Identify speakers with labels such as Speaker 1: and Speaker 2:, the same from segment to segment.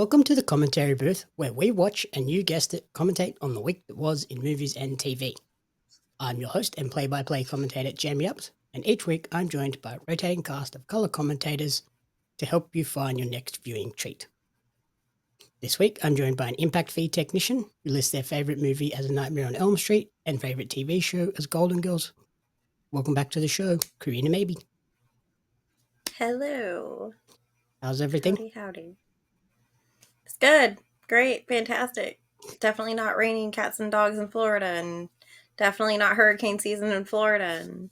Speaker 1: Welcome to the commentary booth, where we watch and you guessed it, commentate on the week that was in movies and TV. I'm your host and play-by-play commentator, Jamie Ups, and each week I'm joined by a rotating cast of colour commentators to help you find your next viewing treat. This week I'm joined by an impact fee technician who lists their favourite movie as A Nightmare on Elm Street and favourite TV show as Golden Girls. Welcome back to the show, Corinna Mabey.
Speaker 2: Hello.
Speaker 1: How's everything?
Speaker 2: Howdy. It's good. Great. Fantastic. Definitely not raining cats and dogs in Florida, and definitely not hurricane season in Florida, and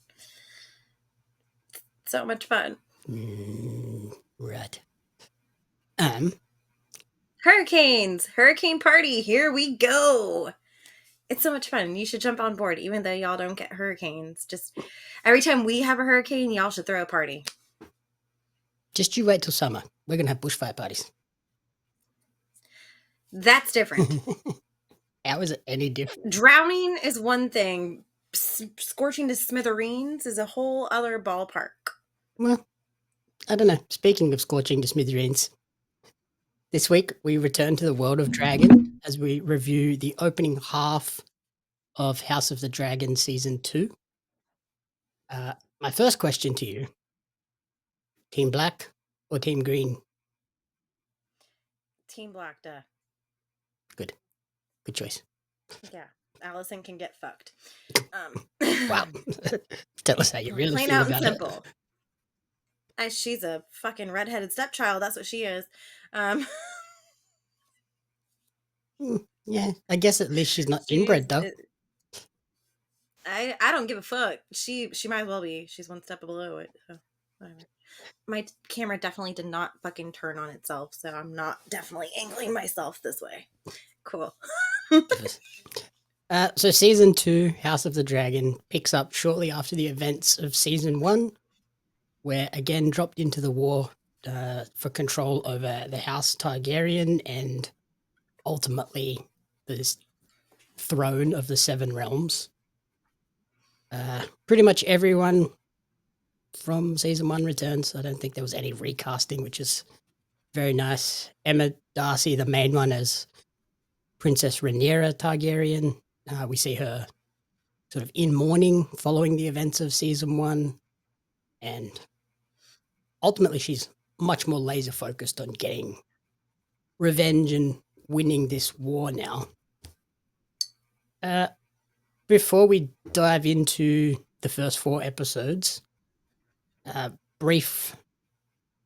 Speaker 2: so much fun.
Speaker 1: Right.
Speaker 2: Hurricanes! Hurricane party! Here we go! It's so much fun. You should jump on board, even though y'all don't get hurricanes. Just every time we have a hurricane, y'all should throw a party.
Speaker 1: Just you wait till summer. We're going to have bushfire parties.
Speaker 2: That's different.
Speaker 1: How is it any different?
Speaker 2: Drowning is one thing. Scorching to smithereens is a whole other ballpark.
Speaker 1: Well, I don't know. Speaking of scorching to smithereens, this week we return to the world of Dragon as we review the opening half of House of the Dragon Season 2. My first question to you, Team Black or Team Green?
Speaker 2: Team Black, duh.
Speaker 1: Good choice.
Speaker 2: Yeah, Allison can get fucked.
Speaker 1: Wow. Tell us how you really
Speaker 2: plain
Speaker 1: feel
Speaker 2: out
Speaker 1: about
Speaker 2: and simple. She's a fucking redheaded stepchild. That's what she is.
Speaker 1: Yeah, I guess at least she's not inbred though.
Speaker 2: I don't give a fuck. She might as well be. She's one step below it. So whatever. My camera definitely did not fucking turn on itself, so I'm not definitely angling myself this way. Cool.
Speaker 1: So Season 2, House of the Dragon, picks up shortly after the events of Season 1, where again dropped into the war for control over the House Targaryen and ultimately the throne of the Seven Realms. Pretty much everyone from Season 1 returns. I don't think there was any recasting, which is very nice. Emma Darcy, the main one, as Princess Rhaenyra Targaryen. We see her sort of in mourning following the events of Season 1. And ultimately, she's much more laser focused on getting revenge and winning this war now. Before we dive into the first 4 episodes, brief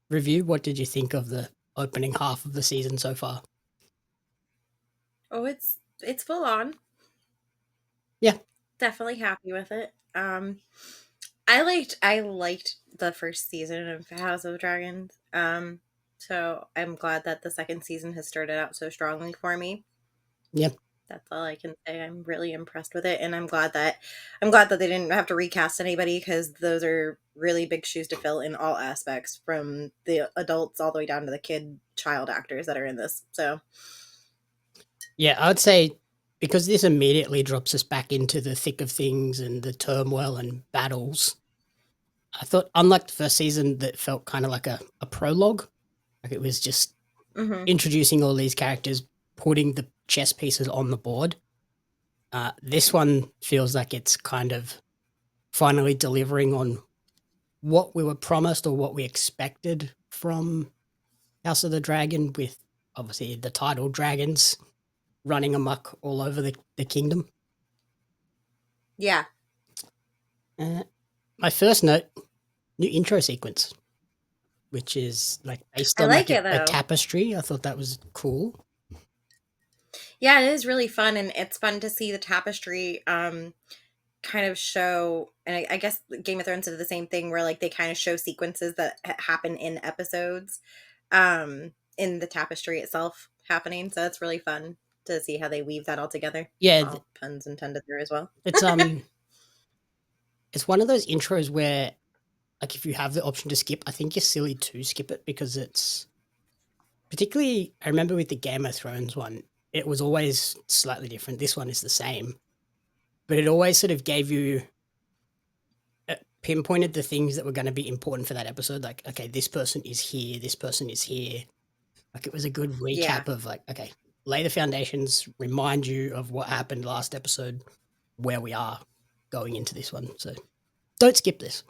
Speaker 1: review. What did you think of the opening half of the season so far?
Speaker 2: Oh, it's full on.
Speaker 1: Yeah.
Speaker 2: Definitely happy with it. I liked the first season of House of Dragons. So I'm glad that the second season has started out so strongly for me.
Speaker 1: Yeah.
Speaker 2: That's all I can say. I'm really impressed with it, and I'm glad that they didn't have to recast anybody, because those are really big shoes to fill in all aspects, from the adults all the way down to the child actors that are in this. So
Speaker 1: yeah, I would say because this immediately drops us back into the thick of things and the turmoil and battles, I thought, unlike the first season that felt kind of like a prologue, like it was just introducing all these characters, putting the chess pieces on the board. This one feels like it's kind of finally delivering on what we were promised or what we expected from House of the Dragon, with obviously the title dragons running amok all over the kingdom.
Speaker 2: Yeah.
Speaker 1: My first note, new intro sequence, which is like based on a tapestry. I thought that was cool.
Speaker 2: Yeah, it is really fun, and it's fun to see the tapestry kind of show, and I guess Game of Thrones did the same thing, where like they kind of show sequences that happen in episodes in the tapestry itself happening. So it's really fun to see how they weave that all together.
Speaker 1: Yeah.
Speaker 2: All puns intended there as well.
Speaker 1: It's it's one of those intros where, like, if you have the option to skip, I think you're silly to skip it, because it's particularly, I remember with the Game of Thrones one, it was always slightly different. This one is the same, but it always sort of gave you pinpointed the things that were going to be important for that episode. Like, okay, this person is here, this person is here. Like, it was a good
Speaker 2: Yeah.
Speaker 1: recap of, like, okay, lay the foundations, remind you of what happened last episode, where we are going into this one. So don't skip this.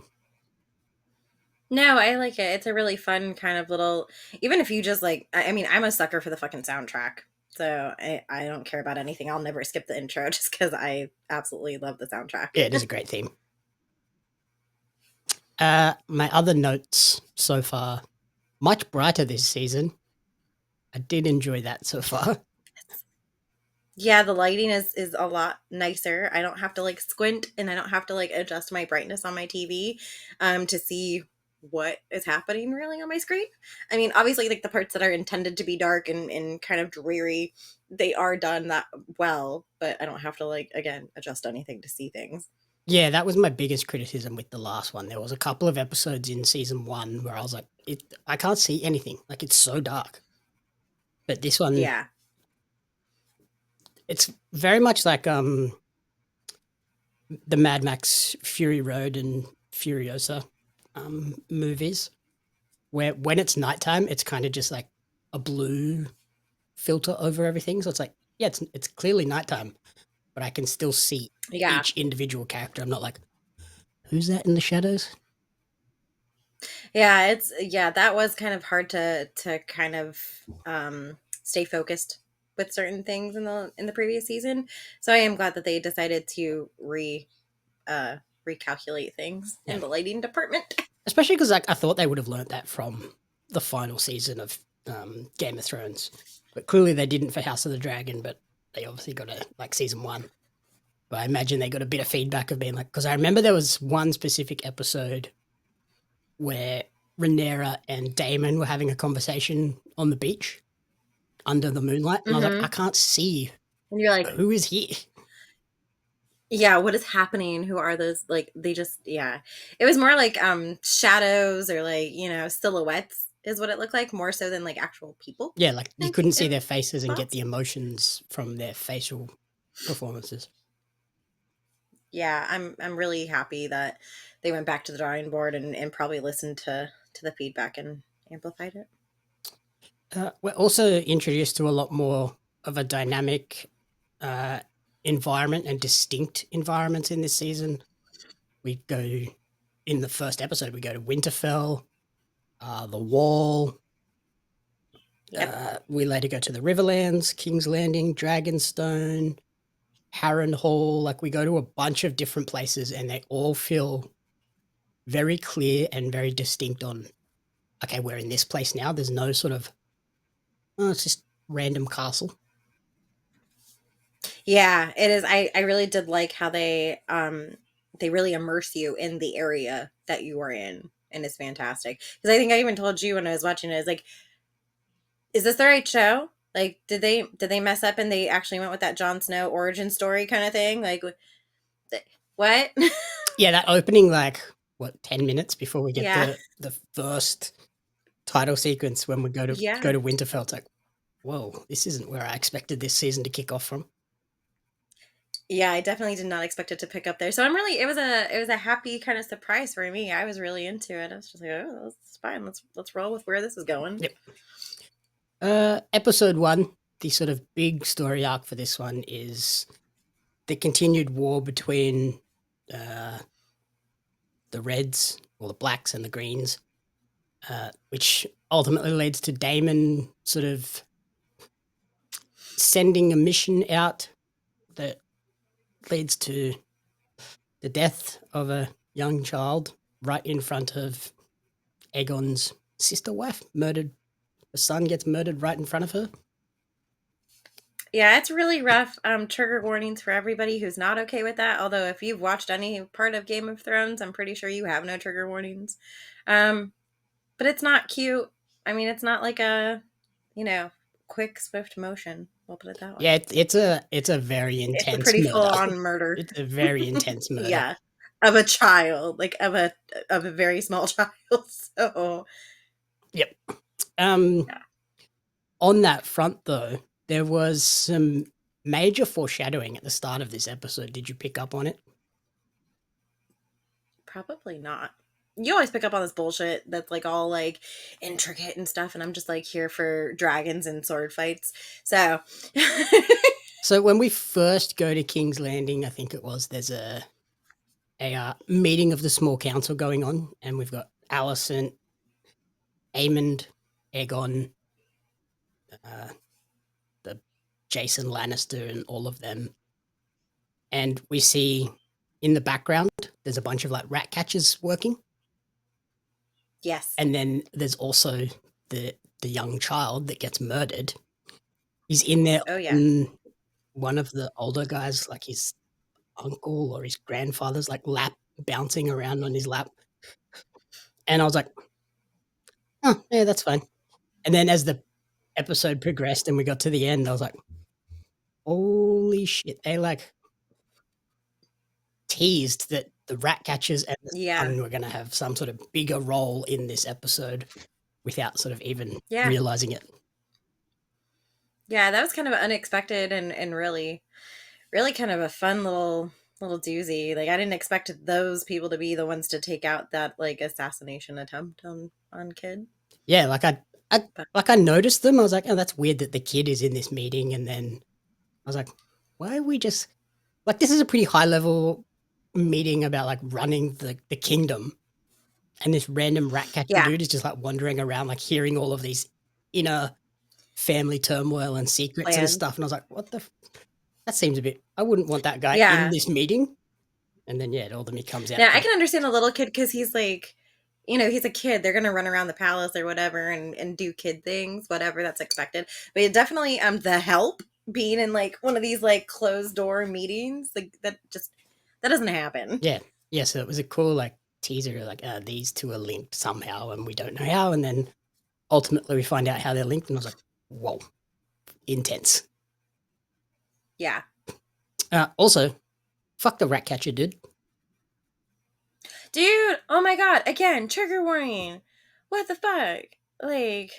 Speaker 2: No, I like it. It's a really fun kind of little, even if you just like, I mean, I'm a sucker for the fucking soundtrack. So I don't care about anything. I'll never skip the intro just because I absolutely love the soundtrack.
Speaker 1: Yeah, it is a great theme. My other notes so far, much brighter this season. I did enjoy that so far.
Speaker 2: Yeah, the lighting is a lot nicer. I don't have to like squint and I don't have to like adjust my brightness on my TV to see what is happening really on my screen. I mean, obviously like the parts that are intended to be dark and kind of dreary, they are done that well, but I don't have to like again adjust anything to see things.
Speaker 1: Yeah, that was my biggest criticism with the last one. There was a couple of episodes in season 1 where I was like, I can't see anything. Like, it's so dark. But this one,
Speaker 2: Yeah.
Speaker 1: it's very much like the Mad Max Fury Road and Furiosa movies, where when it's nighttime, it's kind of just like a blue filter over everything. So it's like, yeah, it's clearly nighttime, but I can still see
Speaker 2: Yeah.
Speaker 1: each individual character. I'm not like, who's that in the shadows?
Speaker 2: Yeah, that was kind of hard to kind of stay focused with certain things in the previous season. So I am glad that they decided to uh recalculate things
Speaker 1: Yeah,
Speaker 2: in the lighting department.
Speaker 1: especially because like I thought they would have learnt that from the final season of Game of Thrones, but clearly they didn't for House of the Dragon. But they obviously got it like season 1. But I imagine they got a bit of feedback of being like, because I remember there was one specific episode where Rhaenyra and Daemon were having a conversation on the beach under the moonlight, and I was like, I
Speaker 2: Mm-hmm.
Speaker 1: can't see
Speaker 2: And you're like,
Speaker 1: who is here.
Speaker 2: yeah, what is happening? Who are those? Like they just yeah. It was more like shadows or like, silhouettes is what it looked like, more so than like actual people
Speaker 1: Yeah, like you couldn't see
Speaker 2: in
Speaker 1: their faces and get
Speaker 2: spots.
Speaker 1: the emotions from their facial performances.
Speaker 2: Yeah, I'm really happy that they went back to the drawing board and probably listened to the feedback and amplified it.
Speaker 1: We're also introduced to a lot more of a dynamic uh, environment and distinct environments in this season. We go in the first episode. We go to Winterfell, the Wall.
Speaker 2: Yep.
Speaker 1: We later go to the Riverlands, King's Landing, Dragonstone, Harrenhal. Like we go to a bunch of different places, and they all feel very clear and very distinct. On okay, we're in this place now. There's no sort of it's just random castle.
Speaker 2: Yeah, it is. I really did like how they really immerse you in the area that you are in, and it's fantastic. Because I think I even told you when I was watching it, I was like, is this the right show? Like, did they mess up and they actually went with that Jon Snow origin story kind of thing? Like, what?
Speaker 1: Yeah, that opening like what 10 minutes before we get
Speaker 2: Yeah,
Speaker 1: the first title sequence when we go
Speaker 2: yeah,
Speaker 1: to Winterfell. It's like, whoa, this isn't where I expected this season to kick off from.
Speaker 2: yeah. I definitely did not expect it to pick up there. So I'm really, it was a happy kind of surprise for me. I was really into it. I was just like, oh, that's fine. Let's roll with where this is going.
Speaker 1: Yep. Episode 1, the sort of big story arc for this one is the continued war between uh, the Reds or the Blacks and the Greens, which ultimately leads to Damon sort of sending a mission out that leads to the death of a young child right in front of Aegon's sister wife, murdered. The son gets murdered right in front of her.
Speaker 2: Yeah, it's really rough. Trigger warnings for everybody who's not okay with that. Although, if you've watched any part of Game of Thrones, I'm pretty sure you have no trigger warnings. Um, but it's not cute. I mean, it's not like a, you know, quick, swift motion. We'll put it that
Speaker 1: Yeah,
Speaker 2: way.
Speaker 1: it's a very
Speaker 2: It's a
Speaker 1: intense
Speaker 2: pretty full
Speaker 1: murder.
Speaker 2: on murder.
Speaker 1: It's a very intense murder.
Speaker 2: Yeah, of a child, like of a very small child. So
Speaker 1: Yep. Um,
Speaker 2: yeah,
Speaker 1: on that front, though, there was some major foreshadowing at the start of this episode. Did you pick up on it?
Speaker 2: probably not. You always pick up on this bullshit that's like all like intricate and stuff, and I'm just like here for dragons and sword fights. So
Speaker 1: So when we first go to King's Landing, I think it was, there's a meeting of the small council going on, and we've got Alicent, Aemond, Aegon, uh, the Jason Lannister, and all of them. And we see in the background there's a bunch of like rat catchers working,
Speaker 2: yes.
Speaker 1: and then there's also the young child that gets murdered. He's in there
Speaker 2: Oh yeah.
Speaker 1: on one of the older guys, like his uncle or his grandfather's like lap, bouncing around on his lap. And I was like, oh, yeah, that's fine. And then as the episode progressed and we got to the end, I was like, holy shit. They like teased that the rat catchers and the
Speaker 2: Yeah.
Speaker 1: son were going to have some sort of bigger role in this episode without sort of even
Speaker 2: Yeah.
Speaker 1: realizing it.
Speaker 2: Yeah, that was kind of unexpected and really really kind of a fun little doozy. Like I didn't expect those people to be the ones to take out that like assassination attempt on kid.
Speaker 1: Yeah, I
Speaker 2: But
Speaker 1: like I noticed them. I was like, oh, that's weird that the kid is in this meeting. And then I was like, why are we just like, this is a pretty high level meeting about like running the kingdom. And this random rat catching
Speaker 2: yeah,
Speaker 1: dude is just like wandering around, like hearing all of these inner family turmoil and secrets and
Speaker 2: plans.
Speaker 1: stuff. And I was like, what the? That seems a bit. I wouldn't want that guy in
Speaker 2: Yeah.
Speaker 1: this meeting. And then yeah, it all of me comes out
Speaker 2: Now I
Speaker 1: that
Speaker 2: can understand a little kid because he's like, he's a kid. They're gonna run around the palace or whatever and do kid things, whatever that's expected. But it definitely the help being in like one of these like closed door meetings, like that doesn't happen.
Speaker 1: yeah, yeah. So it was a cool like teaser, like these two are linked somehow, and we don't know how. And then ultimately we find out how they're linked, and I was like, whoa, intense.
Speaker 2: Yeah.
Speaker 1: Also, fuck the rat catcher, dude.
Speaker 2: Dude, oh my god, again, trigger warning. What the fuck? Like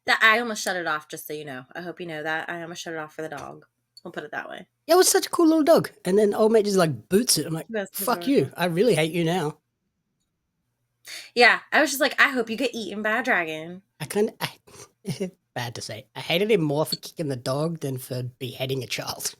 Speaker 2: that I almost shut it off just so you know. I hope you know that. I almost shut it off for the dog. We'll put it that way.
Speaker 1: Yeah, it was such a cool little dog. And then old mate just like boots it. I'm like,
Speaker 2: That's
Speaker 1: fuck you.
Speaker 2: adorable.
Speaker 1: I really hate you now.
Speaker 2: Yeah, I was just like, I hope you get eaten by a dragon.
Speaker 1: I kind of, bad to say, I hated him more for kicking the dog than for beheading a child.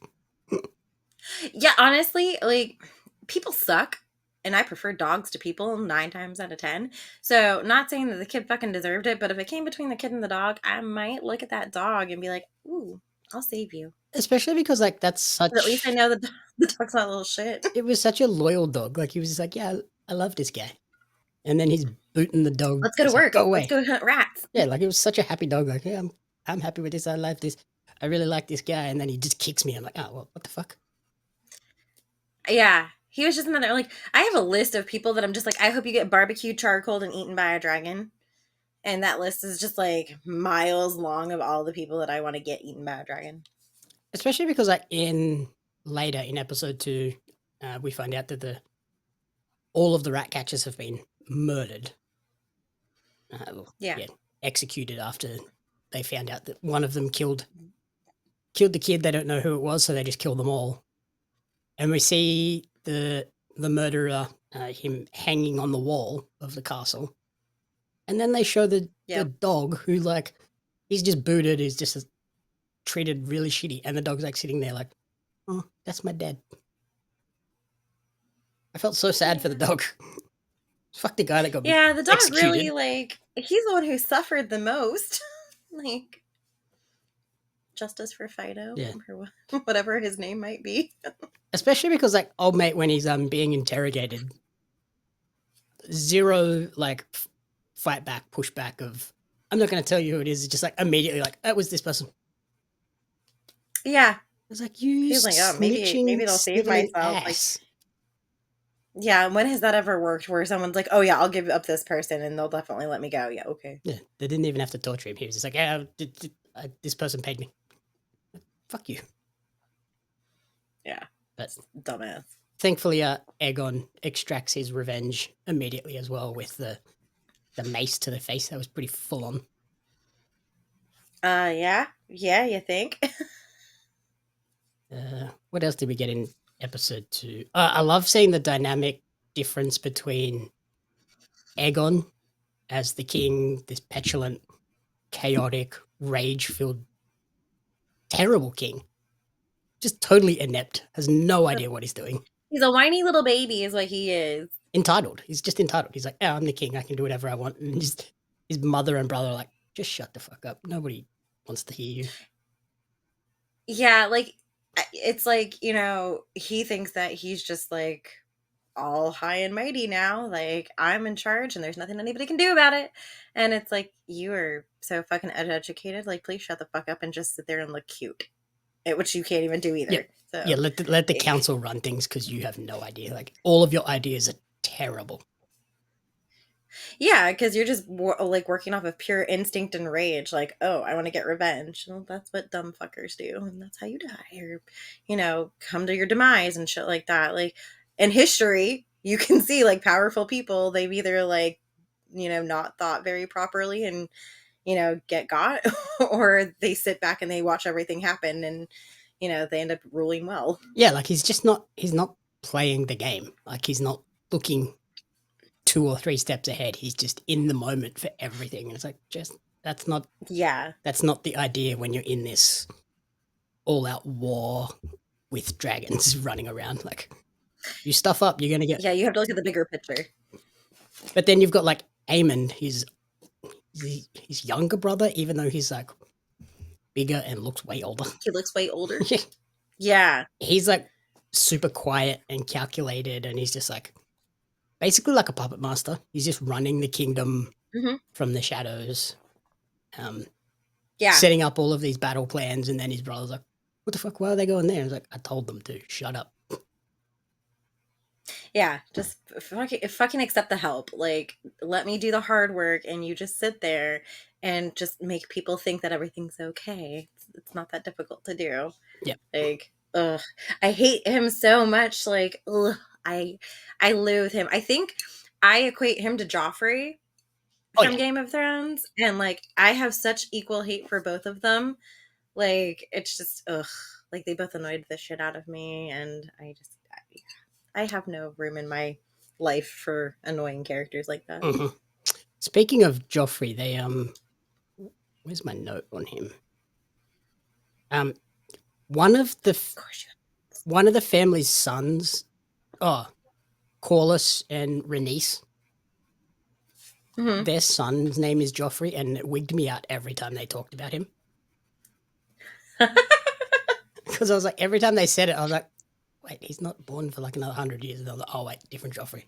Speaker 2: Yeah, honestly, like people suck. And I prefer dogs to people 9 times out of 10. So, not saying that the kid fucking deserved it, but if it came between the kid and the dog, I might look at that dog and be like, ooh, I'll save you.
Speaker 1: Especially because like that's
Speaker 2: But at least I
Speaker 1: such,
Speaker 2: know that the dog's not a little shit.
Speaker 1: it was such a loyal dog. Like he was just like, yeah, I love this guy. And then he's booting the dog.
Speaker 2: Let's go to
Speaker 1: It's like,
Speaker 2: work.
Speaker 1: go
Speaker 2: Let's
Speaker 1: away.
Speaker 2: go hunt rats.
Speaker 1: Yeah, like it was such a happy dog. Like, yeah, I'm happy with this. I like this. I really like this guy. And then he just kicks me. I'm like, oh, well, what the fuck?
Speaker 2: Yeah. He was just another like I have a list of people that I'm just like, I hope you get barbecued, charcoaled, and eaten by a dragon. And that list is just like miles long of all the people that I want to get eaten by a dragon.
Speaker 1: Especially because like in later in episode 2, we find out that all of the rat catchers have been murdered. Well,
Speaker 2: Yeah.
Speaker 1: yeah, executed after they found out that one of them killed the kid. They don't know who it was, so they just kill them all. And we see the murderer, him hanging on the wall of the castle. And then they show the
Speaker 2: Yep.
Speaker 1: dog who like he's just booted, is just treated really shitty, and the dog's like sitting there like, oh, that's my dad. I felt so sad for the dog. Fuck the guy that got
Speaker 2: Yeah, the dog really
Speaker 1: executed.
Speaker 2: like he's the one who suffered the most. Like justice for Fido
Speaker 1: Yeah.
Speaker 2: or whatever his name might be.
Speaker 1: Especially because like old mate when he's being interrogated, zero like fight back, push back of I'm not gonna tell you who it is. It's just like immediately like that was this person.
Speaker 2: Yeah.
Speaker 1: I was like, you
Speaker 2: He's like, oh, maybe
Speaker 1: snitching,
Speaker 2: they'll save
Speaker 1: sniveling
Speaker 2: myself. Like,
Speaker 1: ass.
Speaker 2: yeah, when has that ever worked where someone's like, oh yeah, I'll give up this person and they'll definitely let me go. Yeah, okay.
Speaker 1: Yeah, they didn't even have to torture him. He was just like, yeah, this person paid me. Fuck you.
Speaker 2: Yeah.
Speaker 1: But
Speaker 2: Dumbass.
Speaker 1: thankfully, Aegon extracts his revenge immediately as well with the mace to the face. That was pretty full on.
Speaker 2: Yeah. Yeah, you think?
Speaker 1: What else did we get in episode 2? I love seeing the dynamic difference between Aegon as the king, this petulant, chaotic, rage-filled, terrible king, just totally inept, has no idea what he's doing.
Speaker 2: He's a whiny little baby is what he is.
Speaker 1: Entitled. He's just entitled. He's like, "Yeah, I'm the king. I can do whatever I want." And his mother and brother are like, "Just shut the fuck up. Nobody wants to hear you."
Speaker 2: Yeah, like it's like, he thinks that he's just like all high and mighty now. Like, I'm in charge and there's nothing anybody can do about it. And it's like, you are so fucking educated. Like, please shut the fuck up and just sit there and look cute. Which you can't even do
Speaker 1: Yeah,
Speaker 2: either.
Speaker 1: yeah.
Speaker 2: So,
Speaker 1: Let the council run things because you have no idea. Like all of your ideas are terrible.
Speaker 2: yeah, because you're just like working off of pure instinct and rage. Like, oh, I want to get revenge. Well, that's what dumb fuckers do. And that's how you die. Or, come to your demise and shit like that. Like, in history, you can see like powerful people, they've either like, not thought very properly and, get got, or they sit back and they watch everything happen and, they end up ruling well.
Speaker 1: Yeah, like he's not playing the game. Like he's not looking 2 or 3 steps ahead. He's just in the moment for everything. And it's like, just that's not
Speaker 2: Yeah.
Speaker 1: that's not the idea when you're in this all out war with dragons running around. Like you stuff up, you're gonna get.
Speaker 2: Yeah, you have to look at the bigger picture.
Speaker 1: But then you've got like Aemon, his younger brother, even though he's like bigger and looks way older.
Speaker 2: He looks way older. Yeah.
Speaker 1: He's like super quiet and calculated, and he's just like basically like a puppet master. He's just running the kingdom
Speaker 2: Hmm.
Speaker 1: from the shadows,
Speaker 2: Yeah.
Speaker 1: setting up all of these battle plans. And then his brother's like, "What the fuck? Why are they going there?" He's like, "I told them to. Shut up."
Speaker 2: Yeah, just fucking accept the help. Like, let me do the hard work, and you just sit there and just make people think that everything's okay. It's not that difficult to do.
Speaker 1: Yeah.
Speaker 2: Like, ugh, I hate him so much. Like, ugh, I loathe him. I think I equate him to Joffrey
Speaker 1: Oh
Speaker 2: from
Speaker 1: yeah.
Speaker 2: Game of Thrones, and like, I have such equal hate for both of them. Like, it's just ugh. Like, they both annoyed the shit out of me, and I have no room in my life for annoying characters like that.
Speaker 1: hmm Speaking of Joffrey, where's my note on him? Um, one of the
Speaker 2: Of course
Speaker 1: one of the family's sons, oh, Corlys and Rhaenys,
Speaker 2: you. Hmm.
Speaker 1: their son's name is Joffrey, and it wigged me out every time they talked about him. Because I was like, every time they said it, I was like, wait, he's not born for like another 100 years. And I was like, oh wait, different Joffrey.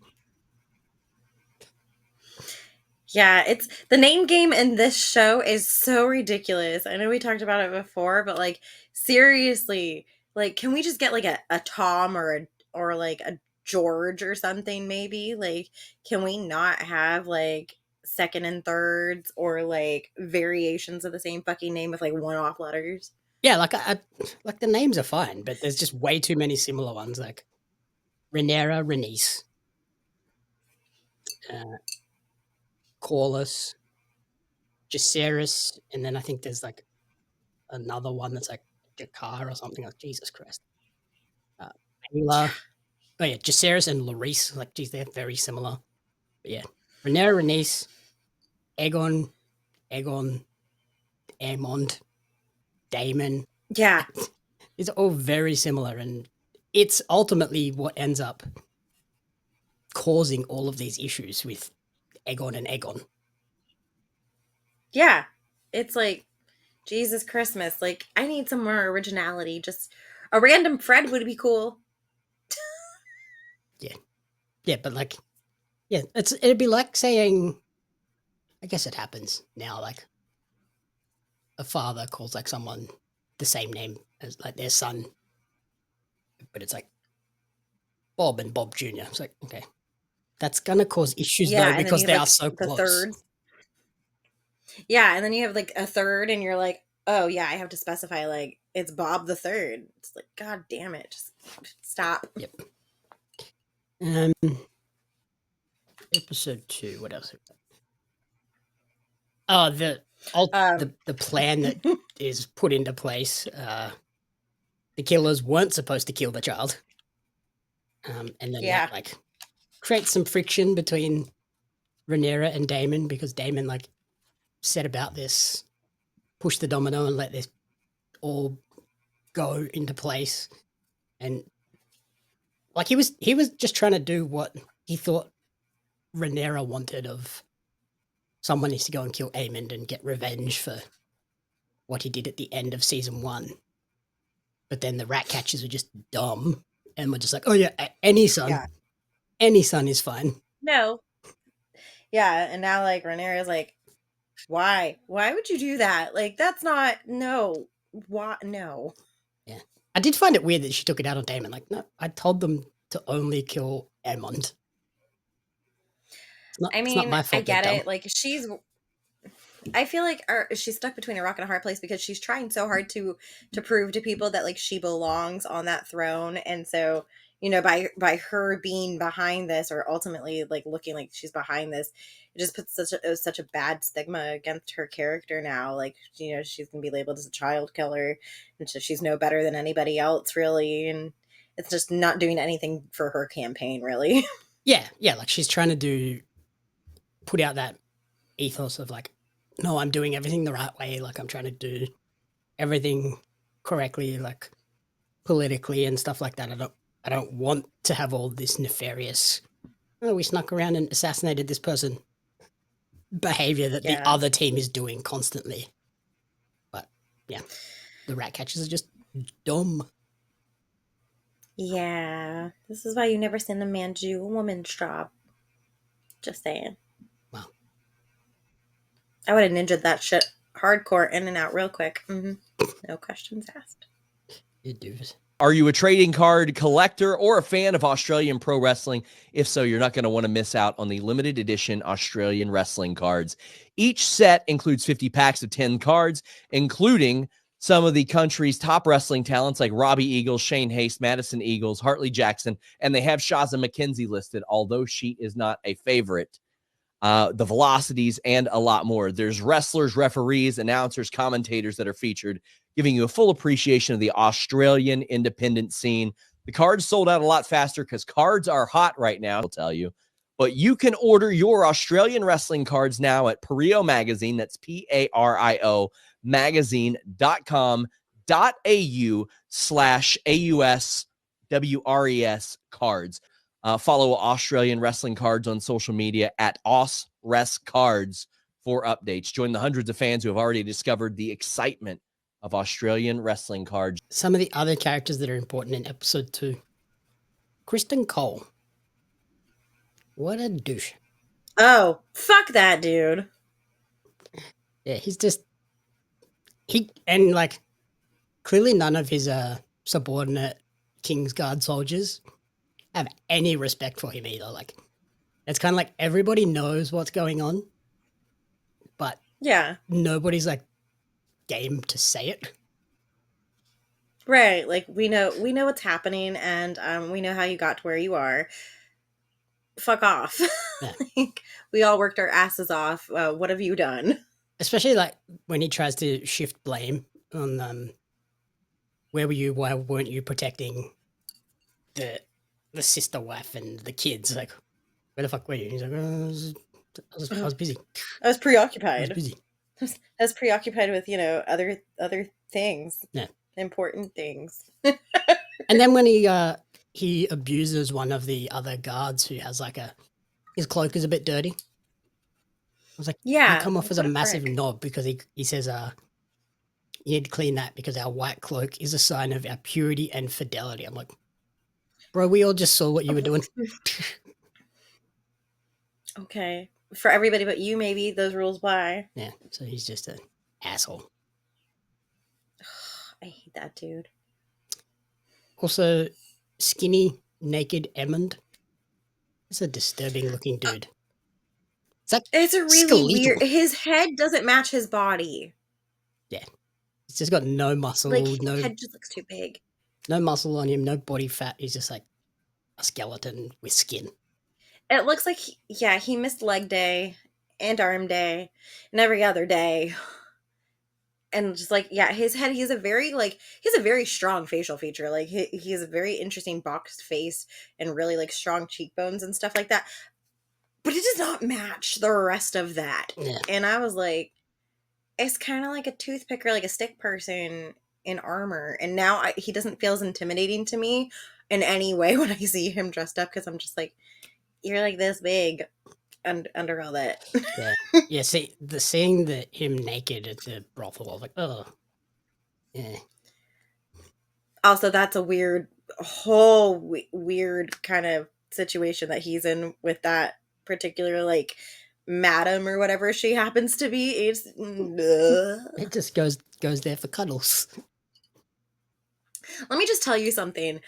Speaker 2: Yeah, it's the name game in this show is so ridiculous. I know we talked about it before, but like, seriously, like, can we just get like a Tom or like a George or something maybe? Like, can we not have like second and thirds or like variations of the same fucking name with like one-off letters?
Speaker 1: Yeah, like the names are fine, but there's just way too many similar ones, like Rhaenyra, Rhaenys, uh, Corlys, Jacaerys, and then I think there's like another one that's like Jakar or something. Like Jesus Christ. Uh, Ayla. Oh yeah, Jacaerys and Larisse. Like, geez, they're very similar. But yeah, Rhaenyra, Rhaenys, Aegon, Aemond, Daemon.
Speaker 2: Yeah.
Speaker 1: It's all very similar, and it's ultimately what ends up causing all of these issues with Aegon and Aegon.
Speaker 2: Yeah. It's like Jesus Christmas. Like, I need some more originality. Just a random Fred would be cool.
Speaker 1: Yeah, yeah, but like, yeah, it'd be like saying, I guess it happens now. Like, a father calls like someone the same name as like their son, but it's like Bob and Bob Jr. It's like, okay, that's gonna cause issues though
Speaker 2: Yeah, and then
Speaker 1: because
Speaker 2: you have
Speaker 1: they are
Speaker 2: like
Speaker 1: so
Speaker 2: the
Speaker 1: close.
Speaker 2: third. Yeah, and then you have like a third, and you're like, oh yeah, I have to specify like it's Bob the third. It's like, God damn it, just stop.
Speaker 1: Yep. Episode 2. What else? Oh,
Speaker 2: Um,
Speaker 1: the plan that is put into place. The killers weren't supposed to kill the child, and then that
Speaker 2: yeah,
Speaker 1: like create some friction between Rhaenyra and Daemon because Daemon like set about this, push the domino and let this all go into place. And like he was just trying to do what he thought Rhaenyra wanted of someone needs to go and kill Aemond and get revenge for what he did at the end of season 1. But then the rat catchers were just dumb and were just like, oh yeah, any
Speaker 2: Yeah.
Speaker 1: son is fine.
Speaker 2: No. Yeah, and now like Rhaenyra is like, why? Why would you do that? Like that's not no. Why no.
Speaker 1: Yeah. I did find it weird that she took it out on Daemon. Like, no, I told them to only kill Aemond.
Speaker 2: I
Speaker 1: It's not
Speaker 2: mean,
Speaker 1: my
Speaker 2: I
Speaker 1: fault they're
Speaker 2: get
Speaker 1: dumb.
Speaker 2: it. Like I feel like she's stuck between a rock and a hard place because she's trying so hard to prove to people that like she belongs on that throne, and so by her being behind this, or ultimately like looking like she's behind this, it just puts such a bad stigma against her character now. Like she's gonna be labeled as a child killer, and so she's no better than anybody else really, and it's just not doing anything for her campaign really.
Speaker 1: Yeah, yeah, like she's trying to put out that ethos of like, no, I'm doing everything the right way. Like I'm trying to do everything correctly, like politically and stuff like that. I don't want to have all this nefarious, oh, we snuck around and assassinated this person behavior that the
Speaker 2: Yeah.
Speaker 1: other team is doing constantly. But yeah, the rat catchers are just dumb.
Speaker 2: Yeah, this is why you never send a man to do a woman's job. Just saying.
Speaker 1: Well,
Speaker 2: I would have ninja'd that shit hardcore in and out real quick. No questions asked.
Speaker 1: you doofus.
Speaker 3: Are you a trading card collector or a fan of Australian pro wrestling? If so, you're not going to want to miss out on the limited edition Australian wrestling cards. Each set includes 50 packs of 10 cards, including some of the country's top wrestling talents like Robbie Eagles, Shane Haste, Madison Eagles, Hartley Jackson, and they have Shaza McKenzie listed, although she is not a favorite. The velocities, and a lot more. There's wrestlers, referees, announcers, commentators that are featured, giving you a full appreciation of the Australian independent scene. The cards sold out a lot faster because cards are hot right now, I'll tell you. But you can order your Australian wrestling cards now at Pario Magazine. That's PARIO magazine.com.au/AUSWRES cards. Follow Australian Wrestling Cards on social media at AusResCards for updates. Join the hundreds of fans who have already discovered the excitement of Australian wrestling cards.
Speaker 1: Some of the other characters that are important in episode 2. Kristen Cole. What a douche.
Speaker 2: Oh, fuck that dude.
Speaker 1: Yeah, he's just and like clearly none of his subordinate Kingsguard soldiers have any respect for him either. Like it's kind of like everybody knows what's going on, but
Speaker 2: Yeah.
Speaker 1: nobody's like game to say it.
Speaker 2: Right. Like we know what's happening, and we know how you got to where you are. Fuck off.
Speaker 1: Yeah.
Speaker 2: Like we all worked our asses off. What have you done?
Speaker 1: Especially like when he tries to shift blame on where were you? Why weren't you protecting the sister wife and the kids? Like where the fuck were you? He's like, I was busy.
Speaker 2: I was
Speaker 1: I was
Speaker 2: preoccupied.
Speaker 1: busy.
Speaker 2: I was preoccupied with other things,
Speaker 1: Yeah.
Speaker 2: important things.
Speaker 1: And then when he abuses one of the other guards who has like his cloak is a bit dirty. I was like, you
Speaker 2: Yeah.
Speaker 1: come off as a
Speaker 2: What a
Speaker 1: massive
Speaker 2: prick.
Speaker 1: knob because he says you need to clean that because our white cloak is a sign of our purity and fidelity. I'm like, bro, we all just saw what you were doing.
Speaker 2: Okay. For everybody but you, maybe those rules apply.
Speaker 1: Yeah, so he's just an asshole.
Speaker 2: I hate that dude.
Speaker 1: Also, skinny, naked Emmond. It's a disturbing looking dude. It's like
Speaker 2: It's a really
Speaker 1: skeletal.
Speaker 2: weird. His head doesn't match his body.
Speaker 1: Yeah, he's just got no
Speaker 2: Like
Speaker 1: muscle,
Speaker 2: his head just looks too big.
Speaker 1: no muscle on him, no body fat. He's just like a skeleton with skin.
Speaker 2: It looks like he missed leg day and arm day and every other day. and just like, yeah, his head, he has a very strong facial feature. Like he has a very interesting boxed face and really like strong cheekbones and stuff like that. But it does not match the rest of that.
Speaker 1: Yeah.
Speaker 2: And I was like, it's kind of like a toothpick or like a stick person in armor. And now he doesn't feel as intimidating to me in any way when I see him dressed up, because I'm just like, you're like this big under all that.
Speaker 1: Yeah. Yeah, see, seeing him naked at the brothel, I was like, oh, yeah.
Speaker 2: Also, that's a weird kind of situation that he's in with that particular like madam or whatever she happens to be. It's
Speaker 1: It just goes there for cuddles.
Speaker 2: Let me just tell you something.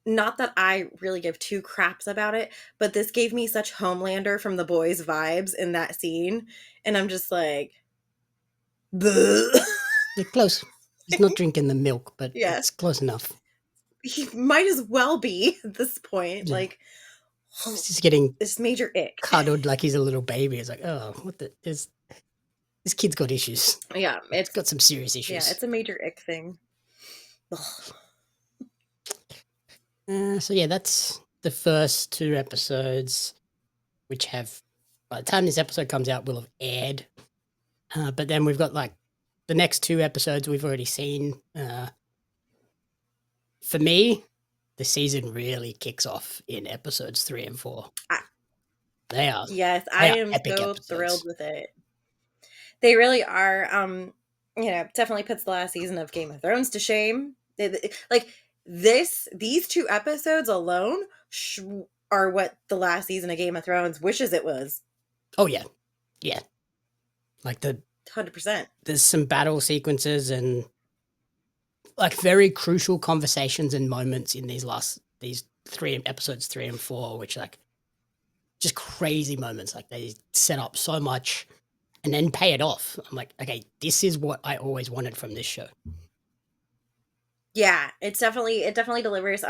Speaker 2: Not that I really give two craps about it, but this gave me such Homelander from The Boys vibes in that scene, and I'm just like, "Bleh."
Speaker 1: You're close. He's not drinking the milk, but
Speaker 2: Yeah,
Speaker 1: it's close enough.
Speaker 2: he might as well be at this point.
Speaker 1: Yeah.
Speaker 2: Like,
Speaker 1: He's just getting
Speaker 2: this major ick.
Speaker 1: cuddled like he's a little baby. It's like, oh, this kid's got issues.
Speaker 2: Yeah,
Speaker 1: It's got some serious issues.
Speaker 2: it's a major ick thing.
Speaker 1: So yeah, that's the first 2 episodes, which have, by the time this episode comes out, will have aired. But then we've got like the next 2 episodes we've already seen. For me, the season really kicks off in episodes 3 and 4. They are
Speaker 2: Yes,
Speaker 1: they
Speaker 2: I
Speaker 1: are
Speaker 2: am
Speaker 1: epic
Speaker 2: so
Speaker 1: episodes.
Speaker 2: thrilled with it. They really are. Definitely puts the last season of Game of Thrones to shame. Like these 2 episodes alone are what the last season of Game of Thrones wishes it was.
Speaker 1: Oh yeah, yeah. Like
Speaker 2: 100%.
Speaker 1: there's some battle sequences and like very crucial conversations and moments in these 3 episodes 3 and 4, which like just crazy moments. Like they set up so much and then pay it off. I'm like, okay, this is what I always wanted from this show.
Speaker 2: Yeah, it definitely delivers.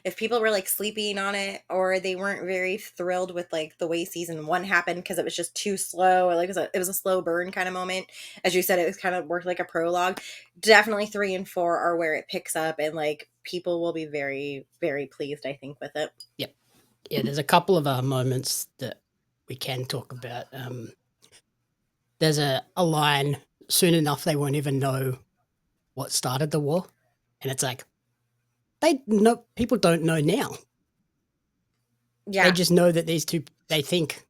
Speaker 2: If people were like sleeping on it, or they weren't very thrilled with like the way season 1 happened because it was just too slow, or like it was a slow burn kind of moment. As you said, it was kind of worked like a prologue. Definitely 3 and 4 are where it picks up, and like people will be very, very pleased, I think, with it.
Speaker 1: Yep. Yeah, there's a couple of moments that we can talk about. There's a line, soon enough they won't even know what started the war. And it's like, people don't know now.
Speaker 2: Yeah,
Speaker 1: They just know that these 2, they think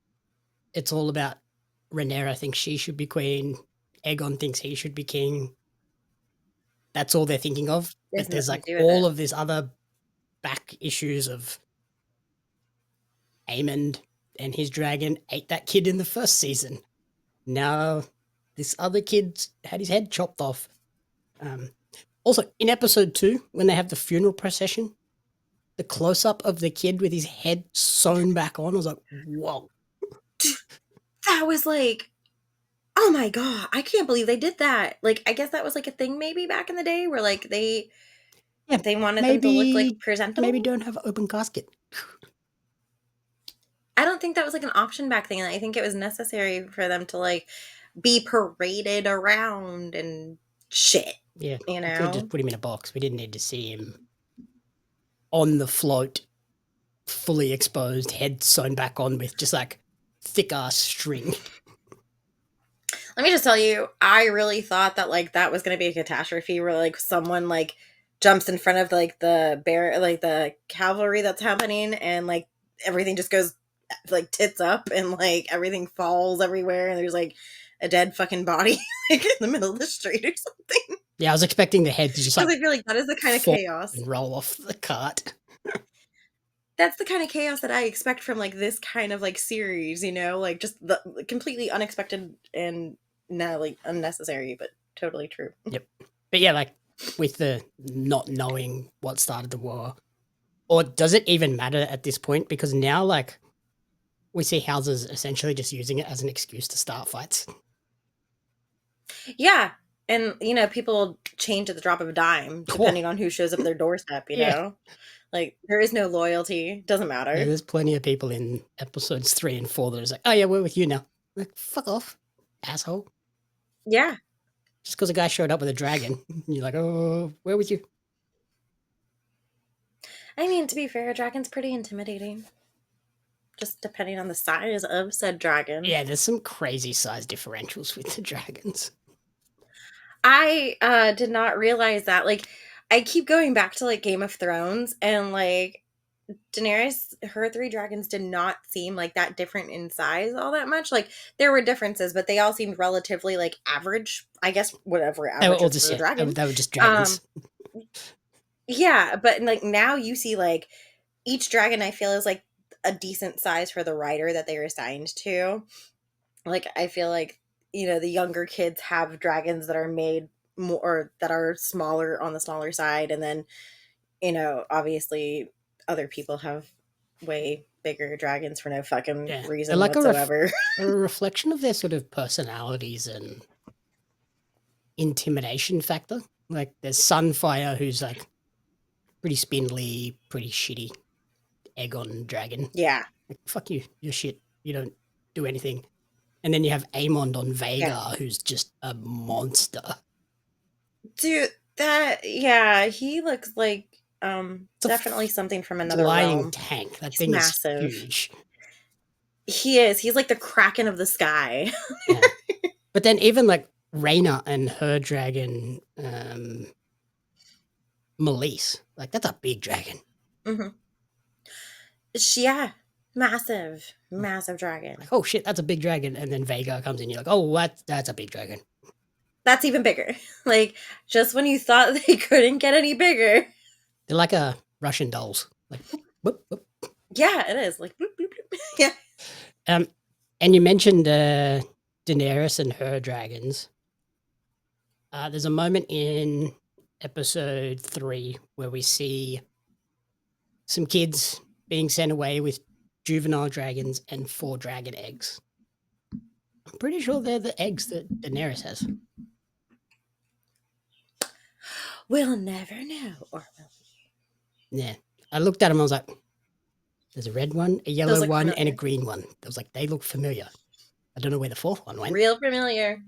Speaker 1: it's all about Rhaenyra thinks she should be queen. Aegon thinks he should be king. That's all they're thinking of. But there's like all of this other back issues of Aemond and his dragon ate that kid in the first season. Now this other kid had his head chopped off. Also, in episode 2, when they have the funeral procession, the close-up of the kid with his head sewn back on, I was like, whoa.
Speaker 2: That was like, oh my god, I can't believe they did that. Like, I guess that was like a thing maybe back in the day where like they wanted them to look like presentable.
Speaker 1: Maybe don't have open casket.
Speaker 2: I don't think that was like an option back then. I think it was necessary for them to like be paraded around and shit.
Speaker 1: Yeah,
Speaker 2: you
Speaker 1: we
Speaker 2: know,
Speaker 1: could just put him in a box. We didn't need to see him on the float, fully exposed, head sewn back on with just like thick ass string.
Speaker 2: Let me just tell you, I really thought that like that was going to be a catastrophe where like someone like jumps in front of like the cavalry that's happening, and like everything just goes like tits up, and like everything falls everywhere, and there's like a dead fucking body like in the middle of the street or something.
Speaker 1: Yeah, I was expecting the head to just like
Speaker 2: I feel like that is the kind of chaos
Speaker 1: and roll off the cart.
Speaker 2: That's the kind of chaos that I expect from like this kind of like series, like just the completely unexpected and like unnecessary, but totally true.
Speaker 1: Yep. But yeah, like with the not knowing what started the war, or does it even matter at this point? Because now like we see houses essentially just using it as an excuse to start fights.
Speaker 2: Yeah. And, people change at the drop of a dime, depending on who shows up at their doorstep, you know? Like, there is no loyalty. Doesn't matter.
Speaker 1: Yeah, there's plenty of people in episodes 3 and 4 that are like, oh yeah, we're with you now. Like, fuck off, asshole.
Speaker 2: Yeah.
Speaker 1: Just because a guy showed up with a dragon, you're like, oh, where was you?
Speaker 2: I mean, to be fair, a dragon's pretty intimidating. Just depending on the size of said dragon.
Speaker 1: Yeah, there's some crazy size differentials with the dragons.
Speaker 2: I did not realize that. Like, I keep going back to like Game of Thrones, and like Daenerys, her three dragons did not seem like that different in size all that much. Like, there were differences, but they all seemed relatively like average. I guess whatever
Speaker 1: They were
Speaker 2: average
Speaker 1: all
Speaker 2: is
Speaker 1: just,
Speaker 2: for a
Speaker 1: yeah,
Speaker 2: dragon.
Speaker 1: they were just
Speaker 2: Um,
Speaker 1: dragons.
Speaker 2: yeah, but like now you see like each dragon I feel is like a decent size for the rider that they are assigned to. Like I feel like, you know, the younger kids have dragons that are made more, or that are smaller, on the smaller side, and then, you know, obviously other people have way bigger dragons for no fucking
Speaker 1: Yeah. They're
Speaker 2: reason
Speaker 1: like
Speaker 2: whatsoever.
Speaker 1: a reflection of their sort of personalities and intimidation factor. Like there's Sunfire, who's like pretty spindly, pretty shitty Aegon dragon.
Speaker 2: Yeah.
Speaker 1: Like, fuck you, you're shit. You don't do anything. And then you have Aemond on
Speaker 2: Yeah.
Speaker 1: Vhagar, who's just a monster.
Speaker 2: Dude, that, yeah, he looks like
Speaker 1: It's a
Speaker 2: definitely something from another
Speaker 1: flying
Speaker 2: realm.
Speaker 1: tank. That
Speaker 2: He's
Speaker 1: thing is
Speaker 2: massive.
Speaker 1: huge.
Speaker 2: He is. He's like the Kraken of the sky.
Speaker 1: Yeah. But then even like Rhaena and her dragon, Meleese, like that's a big dragon.
Speaker 2: Hmm. Yeah, massive, massive dragon.
Speaker 1: Like, oh shit, that's a big dragon. And then Vhagar comes in, you're like, oh, what? That's a big dragon.
Speaker 2: That's even bigger. Like, just when you thought they couldn't get any bigger.
Speaker 1: They're like a Russian dolls. Like, whoop, whoop.
Speaker 2: Yeah, it is. Like, bloop, bloop, bloop. Yeah.
Speaker 1: And you mentioned Daenerys and her dragons. There's a moment in episode 3 where we see some kids being sent away with juvenile dragons and 4 dragon eggs. I'm pretty sure they're the eggs that Daenerys has.
Speaker 2: We'll never know. Or will we?
Speaker 1: Yeah. I looked at them, I was like, there's a red one, a
Speaker 2: Those
Speaker 1: yellow
Speaker 2: look
Speaker 1: one, and a
Speaker 2: familiar.
Speaker 1: green one. I was like, they look familiar. I don't know where the 4th one went.
Speaker 2: Real familiar.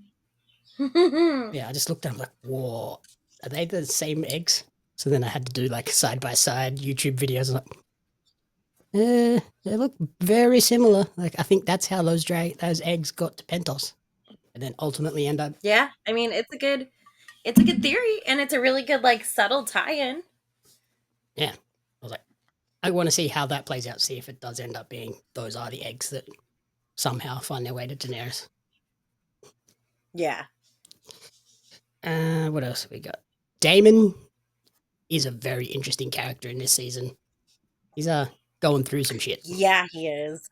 Speaker 1: Yeah, I just looked at them like, whoa, are they the same eggs? So then I had to do like side by side YouTube videos. Like, they look very similar. Like I think that's how those eggs got to Pentos, and then ultimately end up.
Speaker 2: Yeah, I mean, it's a good theory, and it's a really good like subtle tie-in.
Speaker 1: Yeah, I was like, I want to see how that plays out. See if it does end up being those are the eggs that somehow find their way to Daenerys.
Speaker 2: Yeah.
Speaker 1: What else have we got? Daemon is a very interesting character in this season. He's going through some shit.
Speaker 2: Yeah, he is.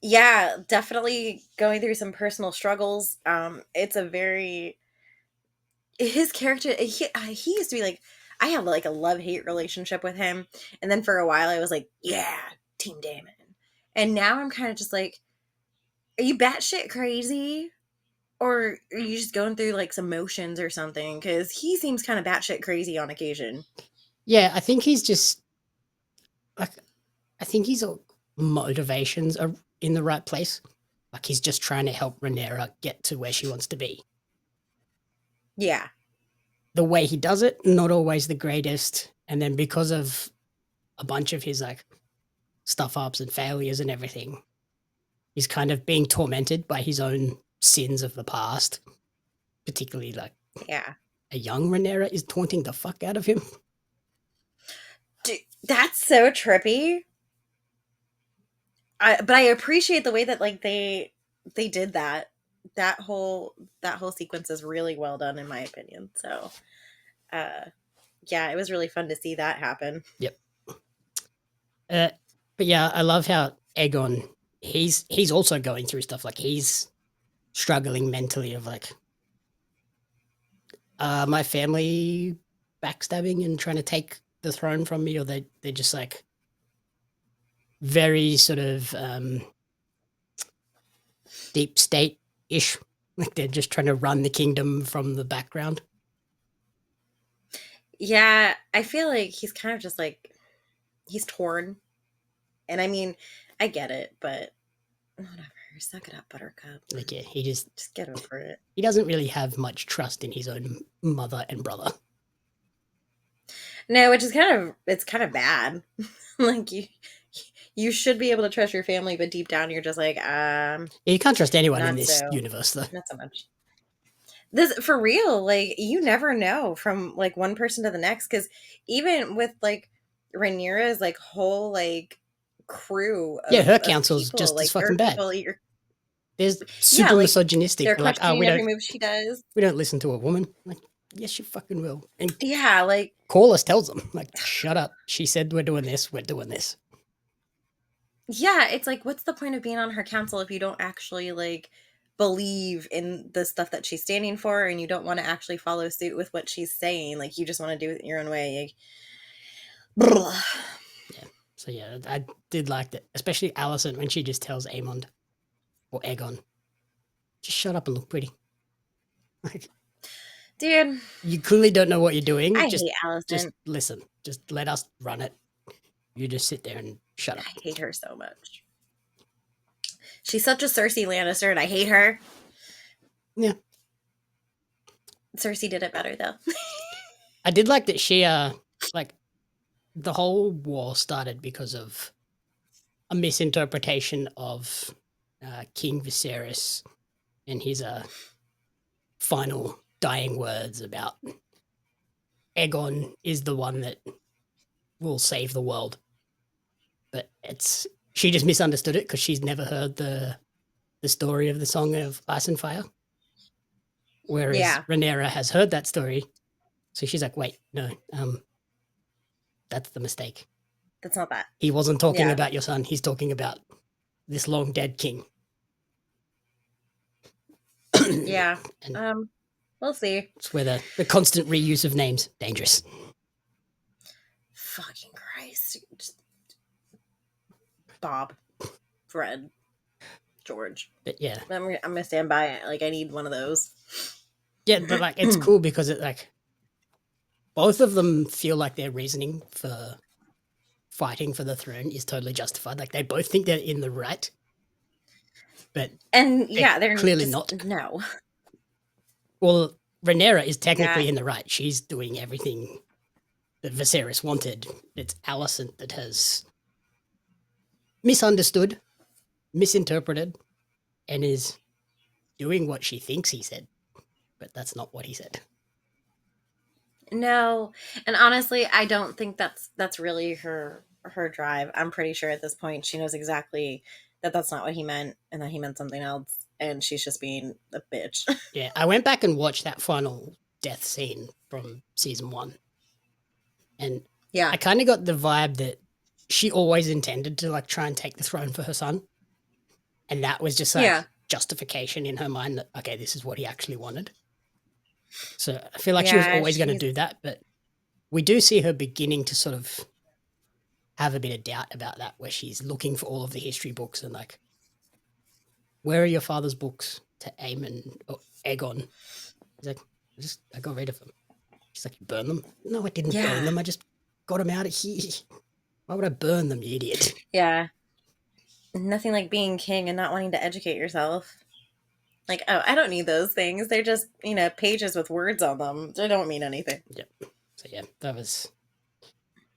Speaker 2: Yeah, definitely going through some personal struggles. It's a very, his character, he used to be like, I have like a love-hate relationship with him, and then for a while I was like, yeah, Team Damon. And now I'm kind of just like, are you batshit crazy? Or are you just going through like some motions or something? Because he seems kind of batshit crazy on occasion.
Speaker 1: Yeah, I think he's just like, I think his motivations are in the right place. Like he's just trying to help Rhaenyra get to where she wants to be.
Speaker 2: Yeah.
Speaker 1: The way he does it, not always the greatest. And then because of a bunch of his like stuff ups and failures and everything, he's kind of being tormented by his own sins of the past. Particularly like
Speaker 2: Yeah.
Speaker 1: a young Rhaenyra is taunting the fuck out of him.
Speaker 2: Dude, that's so trippy. But I appreciate the way that like they did that. That whole sequence is really well done in my opinion. So, uh, yeah, it was really fun to see that happen.
Speaker 1: Yep. But yeah, I love how Aegon, he's also going through stuff. Like he's struggling mentally of like, my family backstabbing and trying to take the throne from me, or they're just like very sort of deep state ish. Like they're just trying to run the kingdom from the background.
Speaker 2: Yeah, I feel like he's kind of just like, he's torn. And I mean, I get it, but whatever. suck it up, Buttercup.
Speaker 1: Like, yeah, he just
Speaker 2: get over it.
Speaker 1: He doesn't really have much trust in his own mother and brother.
Speaker 2: No, which is it's kind of bad. Like you should be able to trust your family, but deep down you're just like,
Speaker 1: You can't trust anyone in
Speaker 2: not
Speaker 1: this
Speaker 2: so.
Speaker 1: universe, though.
Speaker 2: Not so much. This for real, like you never know from like one person to the next, because even with like Rhaenyra's like whole like crew
Speaker 1: Yeah, her
Speaker 2: of
Speaker 1: council's
Speaker 2: people,
Speaker 1: just as
Speaker 2: like there are
Speaker 1: fucking bad.
Speaker 2: people you're
Speaker 1: There's
Speaker 2: yeah,
Speaker 1: super
Speaker 2: like
Speaker 1: misogynistic.
Speaker 2: they're
Speaker 1: They're like, oh,
Speaker 2: questioning every move she does.
Speaker 1: we don't listen to a woman. Like, yes, you fucking will. And
Speaker 2: Yeah, like
Speaker 1: Corlys tells them, like, shut up. She said we're doing this. We're doing this.
Speaker 2: yeah, it's like, what's the point of being on her council if you don't actually like believe in the stuff that she's standing for, and you don't want to actually follow suit with what she's saying? Like, you just want to do it your own way. Like,
Speaker 1: yeah. So yeah, I did like that, especially Alicent when she just tells Aemond or Aegon, just shut up and look pretty. Like,
Speaker 2: dude,
Speaker 1: you clearly don't know what you're doing.
Speaker 2: I
Speaker 1: just
Speaker 2: hate Alicent.
Speaker 1: listen. Just let us run it. You just sit there and shut up.
Speaker 2: I hate her so much. She's such a Cersei Lannister, and I hate her.
Speaker 1: Yeah.
Speaker 2: Cersei did it better, though.
Speaker 1: I did like that she, like, the whole war started because of a misinterpretation of King Viserys and his final dying words about Aegon is the one that will save the world. But she just misunderstood it because she's never heard the story of the Song of Ice and Fire. Whereas Rhaenyra has heard that story. So she's like, wait, no, that's the mistake.
Speaker 2: That's not that.
Speaker 1: He wasn't talking about your son. He's talking about this long dead king.
Speaker 2: Yeah. We'll see.
Speaker 1: It's where the constant reuse of names, dangerous.
Speaker 2: Fucking Christ. Bob, Fred, George.
Speaker 1: But yeah.
Speaker 2: I'm gonna stand by it. Like, I need one of those.
Speaker 1: Yeah, but like it's cool because it like both of them feel like their reasoning for fighting for the throne is totally justified. Like they both think they're in the right. But
Speaker 2: they're
Speaker 1: clearly not.
Speaker 2: No.
Speaker 1: Well, Rhaenyra is technically in the right. She's doing everything that Viserys wanted. It's Alicent that has misunderstood, misinterpreted, and is doing what she thinks he said. But that's not what he said.
Speaker 2: No. And honestly, I don't think that's really her drive. I'm pretty sure at this point she knows exactly that that's not what he meant, and that he meant something else, and she's just being a bitch.
Speaker 1: Yeah, I went back and watched that final death scene from season 1. And I kind of got the vibe that she always intended to like try and take the throne for her son. And that was just like justification in her mind that, okay, this is what he actually wanted. So I feel like she was always going to do that. But we do see her beginning to sort of have a bit of doubt about that, where she's looking for all of the history books and like, where are your father's books to Aemon or Aegon? He's like, I got rid of them. She's like, you burn them? No, I didn't burn them. I just got them out of here. Why would I burn them, you idiot?
Speaker 2: Yeah. Nothing like being king and not wanting to educate yourself. Like, oh, I don't need those things. They're just, pages with words on them. They don't mean anything.
Speaker 1: Yep. So yeah, that was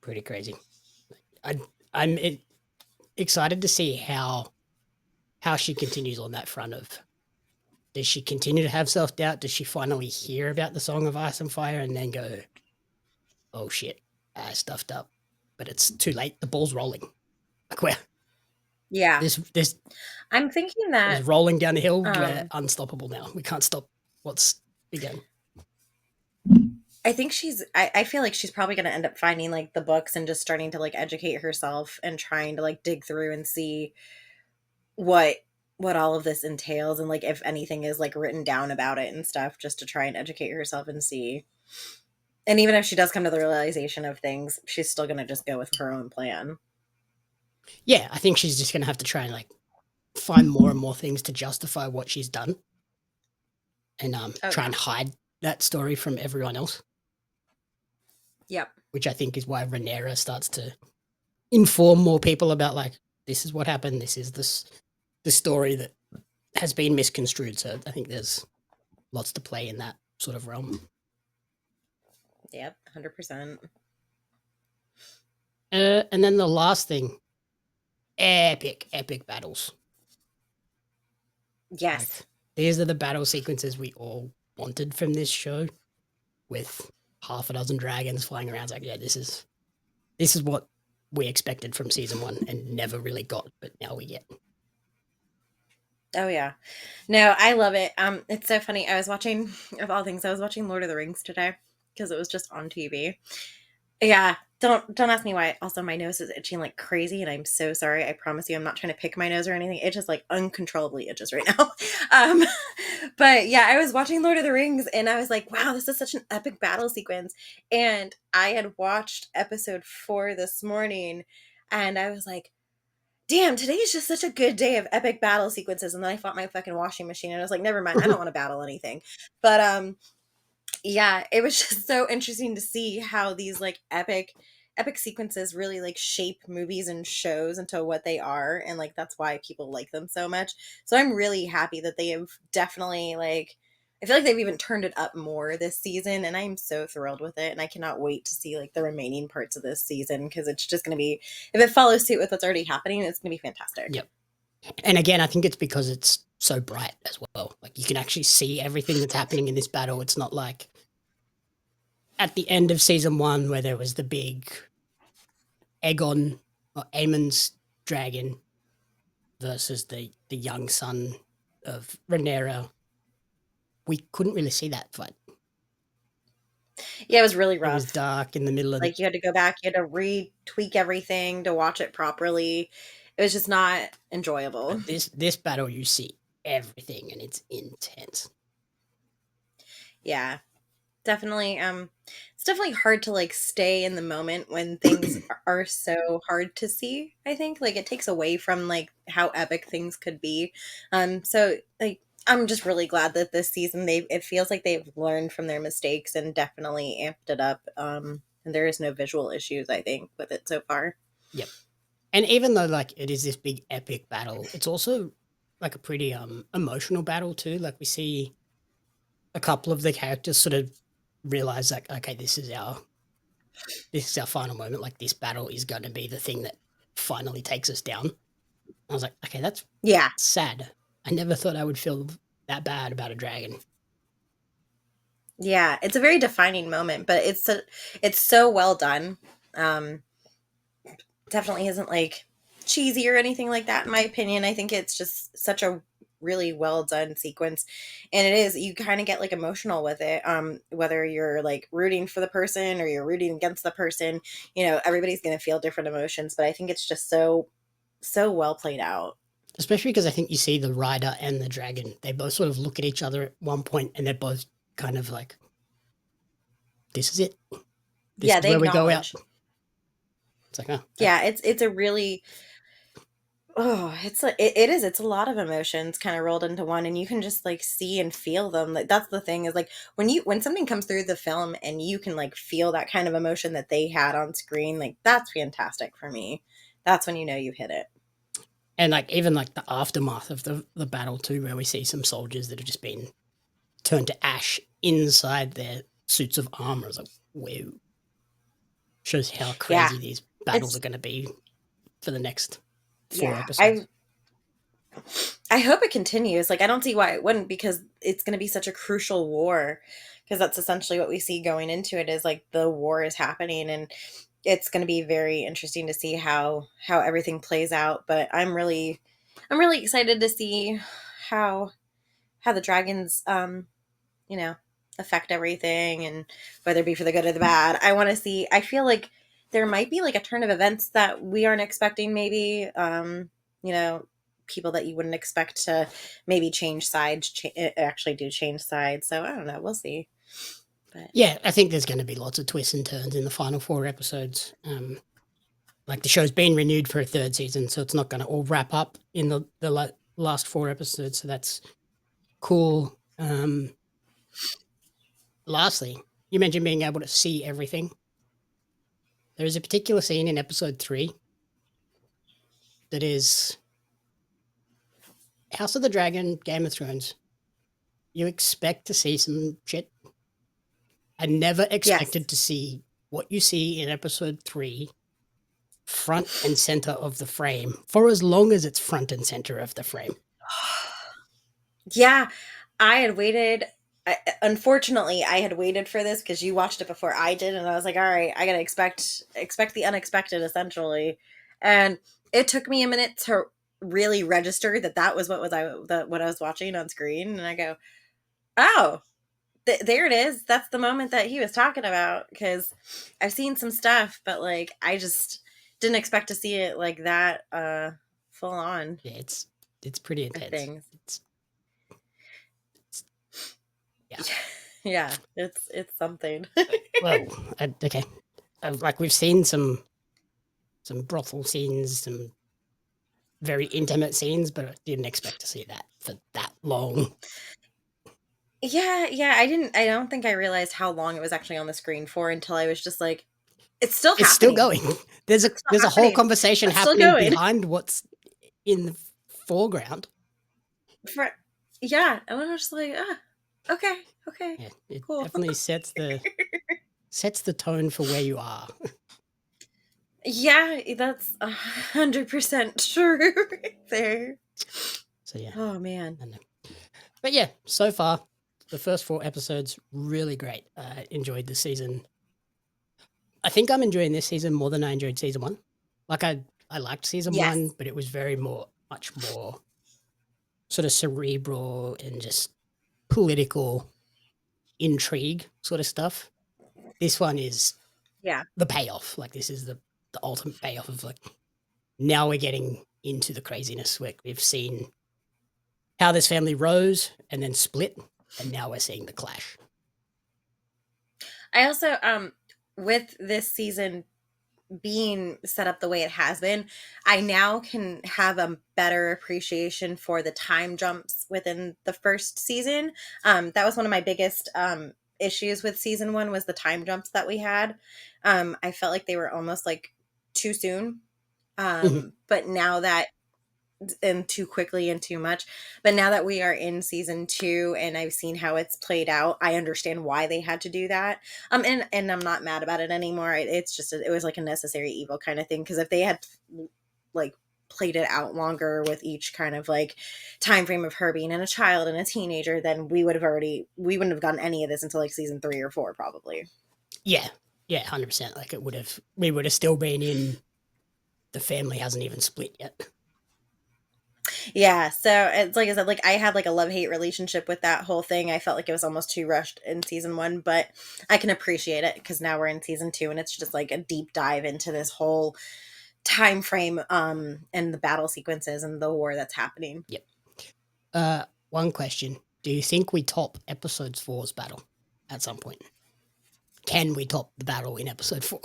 Speaker 1: pretty crazy. I'm excited to see how she continues on that front of, does she continue to have self-doubt? Does she finally hear about the Song of Ice and Fire and then go, oh shit, I stuffed up. But it's too late. The ball's rolling. Like where?
Speaker 2: Yeah.
Speaker 1: This
Speaker 2: I'm thinking that
Speaker 1: is rolling down the hill. We're unstoppable now. We can't stop what's begun.
Speaker 2: I think I feel like she's probably going to end up finding like the books and just starting to like educate herself and trying to like dig through and see what all of this entails, and like if anything is like written down about it and stuff, just to try and educate herself and see. And even if she does come to the realization of things, she's still going to just go with her own plan.
Speaker 1: Yeah, I think she's just going to have to try and like find more and more things to justify what she's done, and try and hide that story from everyone else.
Speaker 2: Yep.
Speaker 1: Which I think is why Rhaenyra starts to inform more people about like, this is what happened. This is the story that has been misconstrued. So I think there's lots to play in that sort of realm.
Speaker 2: Yep, 100%.
Speaker 1: And then the last thing, epic battles. Like,
Speaker 2: Yes.
Speaker 1: these are the battle sequences we all wanted from this show, with half a dozen dragons flying around. It's like, yeah, this is what we expected from season 1 and never really got, but now we get.
Speaker 2: Oh yeah. No, I love it. It's so funny. I was watching, of all things, I was watching Lord of the Rings today because it was just on TV. Yeah, don't ask me why. Also, my nose is itching like crazy, and I'm so sorry. I promise you, I'm not trying to pick my nose or anything. It just like uncontrollably itches right now. Um, but yeah, I was watching Lord of the Rings, and I was like, wow, this is such an epic battle sequence. And I had watched episode 4 this morning, and I was like, damn, today is just such a good day of epic battle sequences. And then I fought my fucking washing machine, and I was like, never mind, I don't want to battle anything. But yeah, it was just so interesting to see how these like epic sequences really like shape movies and shows into what they are, and like that's why people like them so much. So I'm really happy that they have definitely like, I feel like they've even turned it up more this season, and I'm so thrilled with it, and I cannot wait to see like the remaining parts of this season, because it's just going to be, if it follows suit with what's already happening, it's going to be fantastic.
Speaker 1: Yep. And again, I think it's because it's so bright as well. Like, you can actually see everything that's happening in this battle. It's not like at the end of season 1 where there was the big Aegon or Aemon's dragon versus the young son of Rhaenyra. We couldn't really see that fight.
Speaker 2: Yeah, it was really
Speaker 1: It was
Speaker 2: rough.
Speaker 1: dark in the middle of
Speaker 2: Like you had to go back, you had to retweak everything to watch it properly. It was just not enjoyable.
Speaker 1: this battle. You see everything, and it's intense.
Speaker 2: Yeah, definitely. It's definitely hard to like stay in the moment when things are so hard to see. I think like it takes away from like how epic things could be. So like I'm just really glad that this season it feels like they've learned from their mistakes and definitely amped it up. And there is no visual issues, I think, with it so far.
Speaker 1: Yep. And even though like it is this big epic battle, it's also like a pretty emotional battle too. Like, we see a couple of the characters sort of realize like, okay, this is our final moment. Like, this battle is going to be the thing that finally takes us down. I was like, okay, that's
Speaker 2: Yeah.
Speaker 1: sad. I never thought I would feel that bad about a dragon.
Speaker 2: Yeah, it's a very defining moment, but it's so well done. Um, Definitely isn't like cheesy or anything like that, in my opinion. I think it's just such a really well done sequence, and it is, you kind of get like emotional with it. Whether you're like rooting for the person or you're rooting against the person, everybody's gonna feel different emotions, but I think it's just so well played out.
Speaker 1: Especially because I think you see the rider and the dragon. They both sort of look at each other at one point, and they're both kind of like, this is it. This
Speaker 2: Yeah,
Speaker 1: is
Speaker 2: they
Speaker 1: where we go out.
Speaker 2: acknowledge.
Speaker 1: It's like, oh,
Speaker 2: Yeah, it's a really, oh, it's a lot of emotions kind of rolled into one, and you can just like see and feel them. Like that's the thing, is like when something comes through the film and you can like feel that kind of emotion that they had on screen, like that's fantastic for me. That's when you know you've hit it.
Speaker 1: and like even like the aftermath of the battle too, where we see some soldiers that have just been turned to ash inside their suits of armor. It's like, whoa. Shows how
Speaker 2: Yeah,
Speaker 1: crazy these battles
Speaker 2: it's
Speaker 1: are going to be for the next 4
Speaker 2: yeah.
Speaker 1: episodes.
Speaker 2: I hope it continues. Like I don't see why it wouldn't, because it's going to be such a crucial war. Because that's essentially what we see going into it, is like the war is happening, and it's going to be very interesting to see how everything plays out. But I'm really excited to see how the dragons you know affect everything, and whether it be for the good or the bad. I feel like there might be like a turn of events that we aren't expecting, maybe you know people that you wouldn't expect to maybe change sides, actually do change sides. So I don't know, we'll see. But
Speaker 1: Yeah, I think there's going to be lots of twists and turns in the final 4 episodes. Like, the show's been renewed for a 3rd season, so it's not going to all wrap up in the last 4 episodes. So that's cool. Lastly, you mentioned being able to see everything. There is a particular scene in episode 3 that is House of the Dragon, Game of Thrones, you expect to see some shit. I never
Speaker 2: Yes.
Speaker 1: expected to see what you see in episode 3 front and center of the frame for as long as it's front and center of the frame.
Speaker 2: Yeah, I had waited. Unfortunately, I had waited for this because you watched it before I did, and I was like, "All right, I gotta expect the unexpected, essentially." And it took me a minute to really register that that was what I was watching on screen, and I go, "Oh, there it is. That's the moment that he was talking about." Because I've seen some stuff, but like I just didn't expect to see it like that, full on.
Speaker 1: Yeah, it's pretty intense.
Speaker 2: Things.
Speaker 1: Yeah.
Speaker 2: Yeah, it's something.
Speaker 1: Well, okay. Like we've seen some brothel scenes, some very intimate scenes, but I didn't expect to see that for that long.
Speaker 2: Yeah, I don't think I realized how long it was actually on the screen for until I was just like, it's still
Speaker 1: It's still
Speaker 2: happening.
Speaker 1: going. There's
Speaker 2: It's still
Speaker 1: a whole
Speaker 2: happening.
Speaker 1: conversation
Speaker 2: It's still
Speaker 1: happening
Speaker 2: going.
Speaker 1: behind what's in the foreground.
Speaker 2: For, yeah, and I was just like, okay,
Speaker 1: Yeah, it
Speaker 2: cool.
Speaker 1: definitely sets the tone for where you are.
Speaker 2: Yeah, that's 100% true right there.
Speaker 1: So yeah,
Speaker 2: Oh man.
Speaker 1: I know. But yeah, so far the first 4 episodes really great. I enjoyed the season. I think I'm enjoying this season more than I enjoyed season 1. Like I liked season
Speaker 2: Yes.
Speaker 1: 1, but it was much more sort of cerebral and just political intrigue sort of stuff. This one is
Speaker 2: Yeah.
Speaker 1: the payoff. Like this is the ultimate payoff of like now we're getting into the craziness. We've seen how this family rose and then split, and now we're seeing the clash.
Speaker 2: I also with this season being set up the way it has been, I now can have a better appreciation for the time jumps within the first season. That was one of my biggest issues with season 1 was the time jumps that we had. I felt like they were almost like too soon. But now that and too quickly and too much. But now that we are in season 2 and I've seen how it's played out, I understand why they had to do that. And I'm not mad about it anymore. It's just it was like a necessary evil kind of thing because if they had like played it out longer with each kind of like time frame of her being in a child and a teenager, then we wouldn't have gotten any of this until like season 3 or 4 probably.
Speaker 1: Yeah, 100%. Like we would have still been in. The family hasn't even split yet.
Speaker 2: Yeah, so it's like I said, like I had like a love-hate relationship with that whole thing. I felt like it was almost too rushed in season 1, but I can appreciate it because now we're in season 2 and it's just like a deep dive into this whole time frame and the battle sequences and the war that's happening.
Speaker 1: Yep. One question. Do you think we top episode 4's battle at some point? Can we top the battle in episode 4?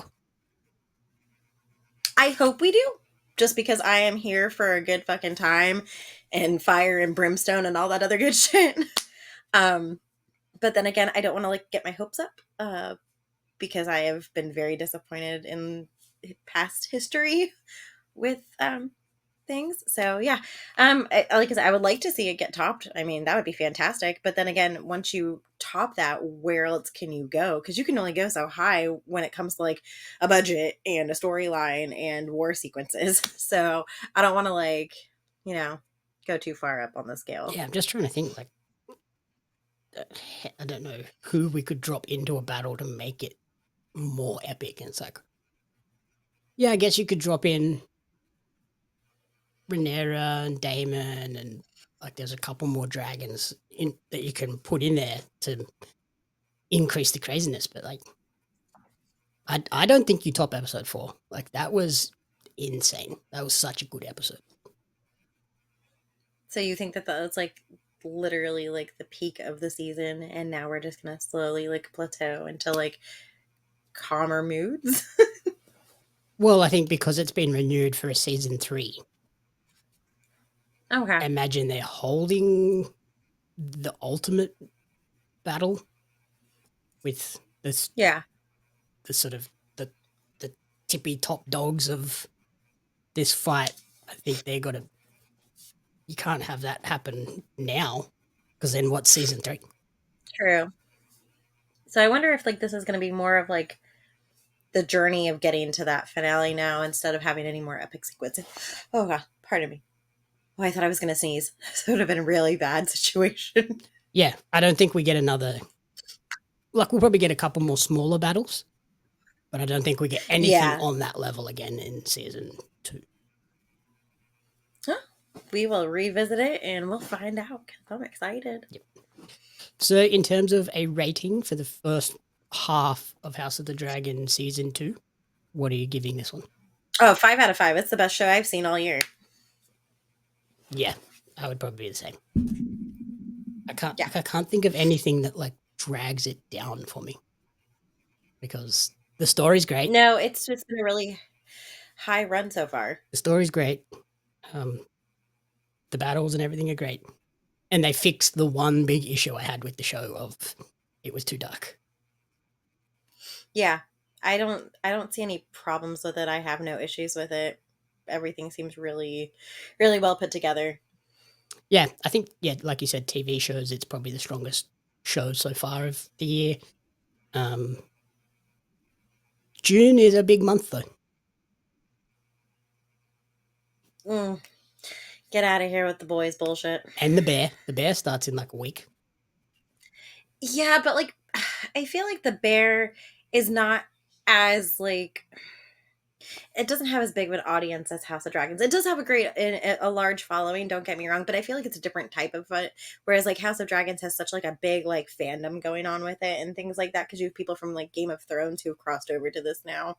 Speaker 2: I hope we do. Just because I am here for a good fucking time and fire and brimstone and all that other good shit. But then again, I don't want to like get my hopes up because I have been very disappointed in past history with things. So yeah, like I said, I would like to see it get topped. I mean, that would be fantastic. But then again, once you top that, where else can you go? Because you can only go so high when it comes to like a budget and a storyline and war sequences. So I don't want to like go too far up on the scale.
Speaker 1: Yeah, I'm just trying to think like I don't know who we could drop into a battle to make it more epic. And it's like, yeah, I guess you could drop in Rhaenyra and Daemon and like there's a couple more dragons that you can put in there to increase the craziness. But like, I don't think you top episode 4. Like that was insane. That was such a good episode.
Speaker 2: So you think that that's like literally like the peak of the season, and now we're just gonna slowly like plateau into like calmer moods?
Speaker 1: Well, I think because it's been renewed for a season 3.
Speaker 2: Okay.
Speaker 1: Imagine they're holding the ultimate battle with this
Speaker 2: Yeah.
Speaker 1: the sort of the tippy top dogs of this fight. I think they're gonna you can't have that happen now, because then what's season 3?
Speaker 2: True. So I wonder if like this is going to be more of like the journey of getting to that finale now instead of having any more epic sequences. Oh god, pardon me. Oh, I thought I was going to sneeze. So it would have been a really bad situation.
Speaker 1: Yeah, I don't think we get another. Like, we'll probably get a couple more smaller battles, but I don't think we get anything
Speaker 2: Yeah.
Speaker 1: on that level again in season 2.
Speaker 2: Huh? We will revisit it and we'll find out. 'Cause I'm excited.
Speaker 1: Yep. So, in terms of a rating for the first half of House of the Dragon season 2, what are you giving this one?
Speaker 2: Oh, 5 out of 5. It's the best show I've seen all year.
Speaker 1: Yeah, I would probably be the same.
Speaker 2: Yeah.
Speaker 1: I can't think of anything that like drags it down for me, because the story's great.
Speaker 2: No, it's just been a really high run so far.
Speaker 1: The story's great. The battles and everything are great. And they fixed the one big issue I had with the show of it was too dark.
Speaker 2: Yeah. I don't see any problems with it. I have no issues with it. Everything seems really, really well put together.
Speaker 1: Yeah, I think, yeah, like you said, TV shows, it's probably the strongest show so far of the year. June is a big month, though.
Speaker 2: Get out of here with the boys bullshit.
Speaker 1: And the bear starts in like a week.
Speaker 2: Yeah, but like I feel like the bear is not as like it doesn't have as big of an audience as House of Dragons. It does have a large following, don't get me wrong, but I feel like it's a different type of fun. Whereas like House of Dragons has such like a big like fandom going on with it and things like that because you have people from like Game of Thrones who have crossed over to this now.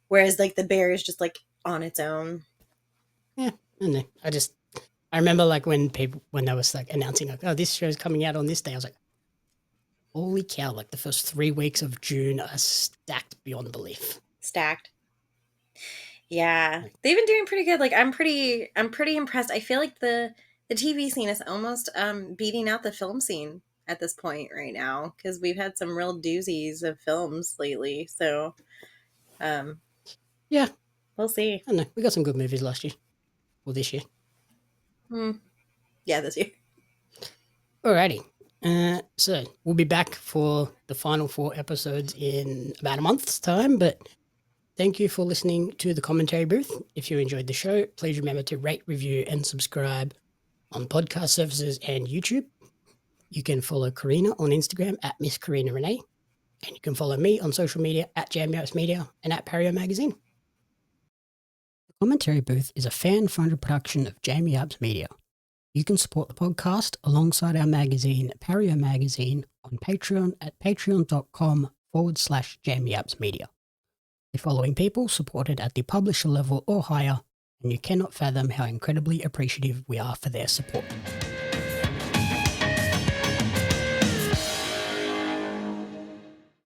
Speaker 2: Whereas like the bear is just like on its own.
Speaker 1: Yeah, I don't know. I remember like when they was like announcing like, oh, this show's coming out on this day, I was like, holy cow, like the first 3 weeks of June are stacked beyond belief.
Speaker 2: Stacked. Yeah. They've been doing pretty good. Like I'm pretty impressed. I feel like the TV scene is almost beating out the film scene at this point right now because we've had some real doozies of films lately. So
Speaker 1: yeah,
Speaker 2: we'll see.
Speaker 1: I don't know. We got some good movies last year or this year.
Speaker 2: Yeah, this year.
Speaker 1: Alrighty. So we'll be back for the final 4 episodes in about a month's time, but thank you for listening to the commentary booth. If you enjoyed the show, please remember to rate, review, and subscribe on podcast services and YouTube. You can follow Corinna on Instagram at Miss Corinna Renee, and you can follow me on social media at JamYarps Media and at Pario Magazine. The commentary booth is a fan-funded production of JamYarps Media. You can support the podcast alongside our magazine, Pario Magazine, on Patreon at patreon.com/JamYarpsMedia. The following people supported at the publisher level or higher, and you cannot fathom how incredibly appreciative we are for their support.